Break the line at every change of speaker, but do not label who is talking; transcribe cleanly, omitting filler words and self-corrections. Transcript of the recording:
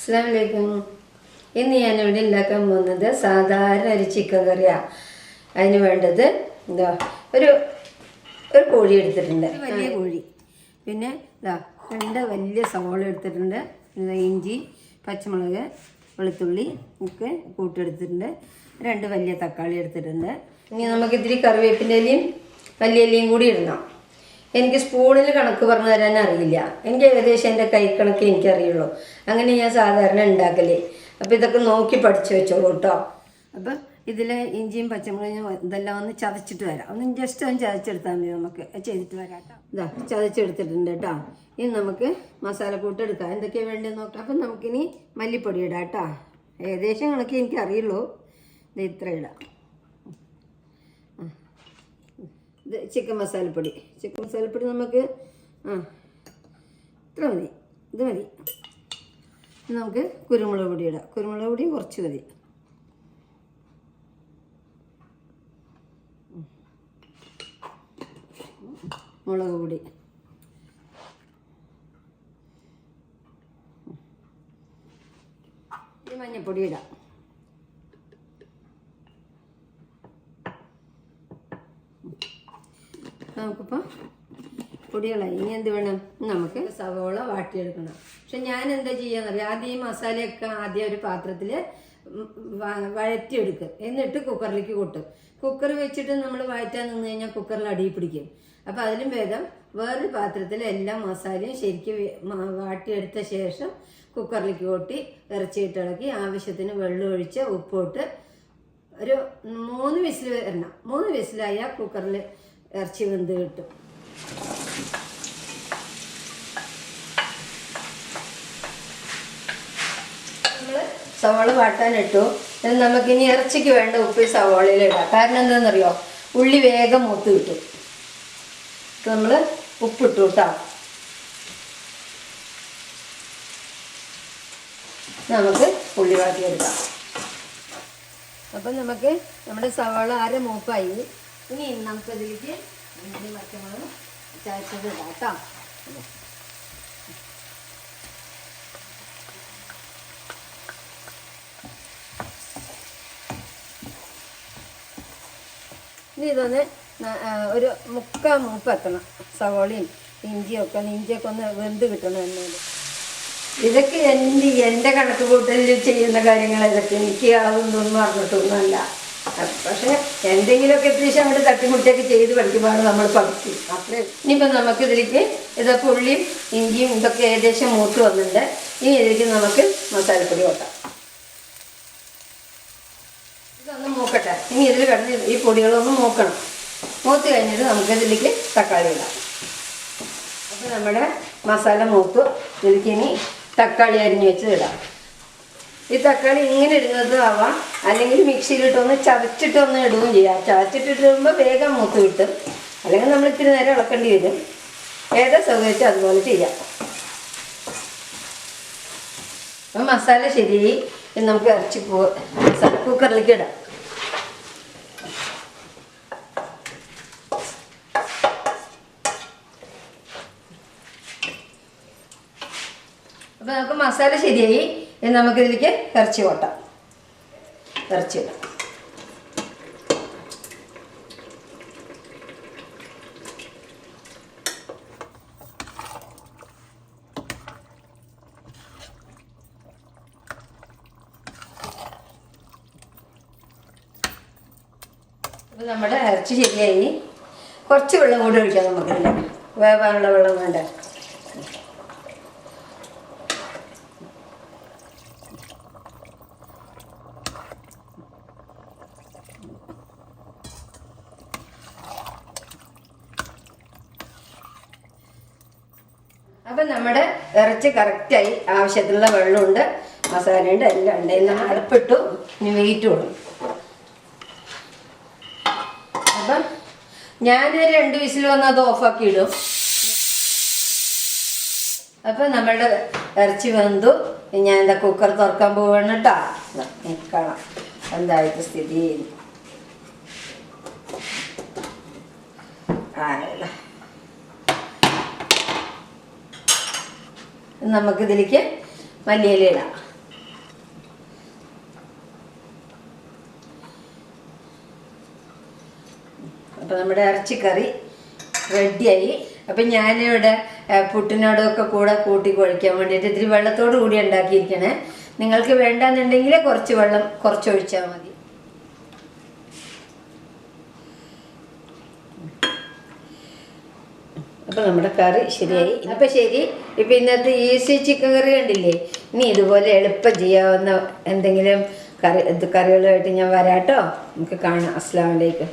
അസ്സലാമലൈക്കും. ഇന്ന് ഞാനിവിടെ ഉണ്ടാക്കാൻ പോകുന്നത് സാധാരണ ഒരു ചിക്കൻ കറിയാണ്. അതിന് വേണ്ടത് എന്താ ഒരു കോഴി എടുത്തിട്ടുണ്ട്, വലിയ കോഴി. പിന്നെ ഇതാ 2 വലിയ സവാള എടുത്തിട്ടുണ്ട്. ഇഞ്ചി, പച്ചമുളക്, വെളുത്തുള്ളി ഒക്കെ കൂട്ടെടുത്തിട്ടുണ്ട്. 2 വലിയ തക്കാളി എടുത്തിട്ടുണ്ട്. ഇനി നമുക്ക് ഇത്തിരി കറിവേപ്പിൻ്റെ ഇലയും മല്ലിയിലയും കൂടി ഇടണം. എനിക്ക് സ്പൂണിൽ കണക്ക് പറഞ്ഞു തരാൻ അറിയില്ല. എനിക്ക് ഏകദേശം എൻ്റെ കൈക്കണക്ക് എനിക്കറിയുള്ളൂ. അങ്ങനെ ഞാൻ സാധാരണ ഉണ്ടാക്കല്. അപ്പോൾ ഇതൊക്കെ നോക്കി പഠിച്ചു വെച്ചോളൂ കേട്ടോ. അപ്പം ഇതിൽ ഇഞ്ചിയും പച്ചമുളകും ഇതെല്ലാം ഒന്ന് ചതച്ചിട്ട് വരാം. ഒന്ന് ജസ്റ്റ് ഒന്ന് ചതച്ചെടുത്താൽ മതി. നമുക്ക് ചെയ്തിട്ട് വരാം കേട്ടോ. ഇതാ ചതച്ചെടുത്തിട്ടുണ്ട് കേട്ടോ. ഇനി നമുക്ക് മസാലക്കൂട്ട് എടുക്കാം. എന്തൊക്കെയാണ് വേണ്ടതെന്ന് നോക്കാം. അപ്പം നമുക്കിനി മല്ലിപ്പൊടി ഇടാം കേട്ടോ. ഏകദേശം കണക്ക് എനിക്കറിയുള്ളൂ. ഇത് ഇത്ര ഇടാം. ഇത് ചിക്കൻ മസാലപ്പൊടി നമുക്ക് ഇത്ര മതി. ഇത് മതി. നമുക്ക് കുരുമുളക് പൊടി ഇടാം. കുരുമുളക് പൊടി കുറച്ച് മതി. മുളക് പൊടി, മഞ്ഞൾപ്പൊടി ഇടാം. നമുക്കിപ്പോൾ പൊടികളായി. ഇനി എന്ത് വേണം? നമുക്ക് സവോള വാട്ടിയെടുക്കണം. പക്ഷെ ഞാൻ എന്താ ചെയ്യാന്നറിയാം, ആദ്യം ഈ മസാലയൊക്കെ ഒരു പാത്രത്തിൽ വഴറ്റിയെടുക്കും. എന്നിട്ട് കുക്കറിലേക്ക് കൊട്ടും. കുക്കർ വെച്ചിട്ട് നമ്മൾ വഴറ്റാൻ നിന്ന് കഴിഞ്ഞാൽ കുക്കറിൽ അടിയിൽ പിടിക്കും. അപ്പം അതിലും ഭേദം വേറൊരു പാത്രത്തിൽ എല്ലാ മസാലയും ശരിക്കും വാട്ടിയെടുത്ത ശേഷം കുക്കറിലേക്ക് കൊട്ടി ഇറച്ചിയിട്ട് ഇളക്കി ആവശ്യത്തിന് വെള്ളം ഒഴിച്ച് ഉപ്പിട്ട് ഒരു 3 വിസിൽ വരണം. 3 വിസിലായാൽ കുക്കറിൽ ഇറച്ചി വെന്ത് കിട്ടും. നമ്മൾ സവാള വാട്ടാനിട്ടു. നമുക്കിനി ഇറച്ചിക്ക് വേണ്ട ഉപ്പ് സവാളയിലിടാം. കാരണം എന്താണെന്നറിയോ, ഉള്ളി വേഗം മൂത്ത് കിട്ടും. നമ്മൾ ഉപ്പിട്ടു കേട്ടോ. നമുക്ക് ഉള്ളി വാട്ടിയെടുക്കാം. അപ്പം നമുക്ക് നമ്മുടെ സവാള മൂപ്പായി. ഇനി നമുക്കതിലേക്ക് പച്ചമുളക് ചതച്ചത് ഇടാം കേട്ടോ. ഇനി ഇതൊന്ന് ഒരു 3/4 മൂപ്പ് എത്തണം. സവാളയും ഇഞ്ചിയൊക്കെ ഒന്ന് വെന്ത് കിട്ടണം. എന്നാലും ഇതൊക്കെ എൻ്റെ കണക്ക് കൂട്ടലിൽ ചെയ്യുന്ന കാര്യങ്ങൾ ഇതൊക്കെ. എനിക്ക് അതൊന്നും അറിഞ്ഞിട്ടൊന്നുമല്ല. പക്ഷെ എന്തെങ്കിലുമൊക്കെ അത്യാവശ്യം അങ്ങോട്ട് തട്ടിമുട്ടിയൊക്കെ ചെയ്ത് പഠിക്കുമ്പോഴാണ് നമ്മൾ പഠിക്കും. അത്രേ. ഇനിയിപ്പോൾ നമുക്കിതിലേക്ക് ഇതൊക്കെ ഉള്ളിയും ഇഞ്ചിയും ഇതൊക്കെ ഏകദേശം മൂത്ത് വന്നിട്ടുണ്ട്. ഇനി ഇതിലേക്ക് നമുക്ക് മസാലപ്പൊടി കൊട്ടാം. ഇതൊന്ന് മൂക്കട്ടെ. ഇനി ഇതിൽ കിടന്ന് ഈ പൊടികളൊന്ന് മൂക്കണം. മൂത്ത് കഴിഞ്ഞിട്ട് നമുക്കിതിലേക്ക് തക്കാളി ഇടാം. അപ്പോൾ നമ്മുടെ മസാല മൂത്ത്. ഇതിലേക്ക് ഇനി തക്കാളി അരിഞ്ഞ് വെച്ച് ഇടാം. ഈ തക്കാളി ഇങ്ങനെ ഇടുന്നത് ആവാം, അല്ലെങ്കിൽ മിക്സിയിലിട്ടൊന്ന് ചതച്ചിട്ടൊന്ന് ഇടുകയും ചെയ്യാം. ചതച്ചിട്ടിടുമ്പോൾ വേഗം മൂത്ത് കിട്ടും. അല്ലെങ്കിൽ നമ്മൾ ഇത്തിരി നേരം ഇളക്കേണ്ടി വരും. ഏതാ സൗകര്യം അതുപോലെ ചെയ്യാം. അപ്പം മസാല ശരിയായി. നമുക്ക് ഇറച്ചി മസാല കുക്കറിലേക്ക് ഇടാം. അപ്പം നമുക്ക് മസാല ശരിയായി. നമുക്കിതിലേക്ക് ഇറച്ചി കൊട്ടാം. ഇറച്ചി ഇടാം. അപ്പം നമ്മുടെ ഇറച്ചി ശരിയായി. കുറച്ച് വെള്ളം കൂടി ഒഴിക്കാം നമുക്കിതിൽ. വേവാനുള്ള വെള്ളം വേണ്ട. അപ്പം നമ്മുടെ ഇറച്ചി കറക്റ്റായി. ആവശ്യത്തിനുള്ള വെള്ളമുണ്ട്, മസാലയുണ്ട്, എല്ലാം ഉണ്ട്. നമ്മൾ അടുപ്പിട്ടു. ഇനി വെയിറ്റ് കൊടുക്കും. അപ്പം ഞാനൊരു 2 വിസിൽ വന്ന് അത് ഓഫാക്കി ഇടും. അപ്പം നമ്മളുടെ ഇറച്ചി വെന്തു. ഞാൻ എന്താ കുക്കർ തുറക്കാൻ പോവാണ് കേട്ടോ. കാണാം എന്തായിട്ട് സ്ഥിതി. നമുക്കിതിലേക്ക് മല്ലിയില ഇടാം. അപ്പോൾ നമ്മുടെ ഇറച്ചിക്കറി റെഡിയായി. അപ്പം ഞാനിവിടെ പുട്ടിനോടൊക്കെ കൂടെ കൂട്ടി കുഴയ്ക്കാൻ വേണ്ടിയിട്ട് ഇത്തിരി വെള്ളത്തോട് കൂടി ഉണ്ടാക്കിയിരിക്കണേ. നിങ്ങൾക്ക് വേണ്ടാന്നുണ്ടെങ്കിൽ കുറച്ച് വെള്ളം കുറച്ചൊഴിച്ചാൽ മതി. അപ്പോൾ നമ്മുടെ കറി ശരിയായി. അപ്പം ശരി, ഇപ്പം ഇന്നത്തെ ഈസി ചിക്കൻ കറി കണ്ടില്ലേ? ഇനി ഇതുപോലെ എളുപ്പം ചെയ്യാവുന്ന എന്തെങ്കിലും കറികളുമായിട്ട് ഞാൻ വരാട്ടോ. നമുക്ക് കാണാം. അസ്സലാമു അലൈക്കും.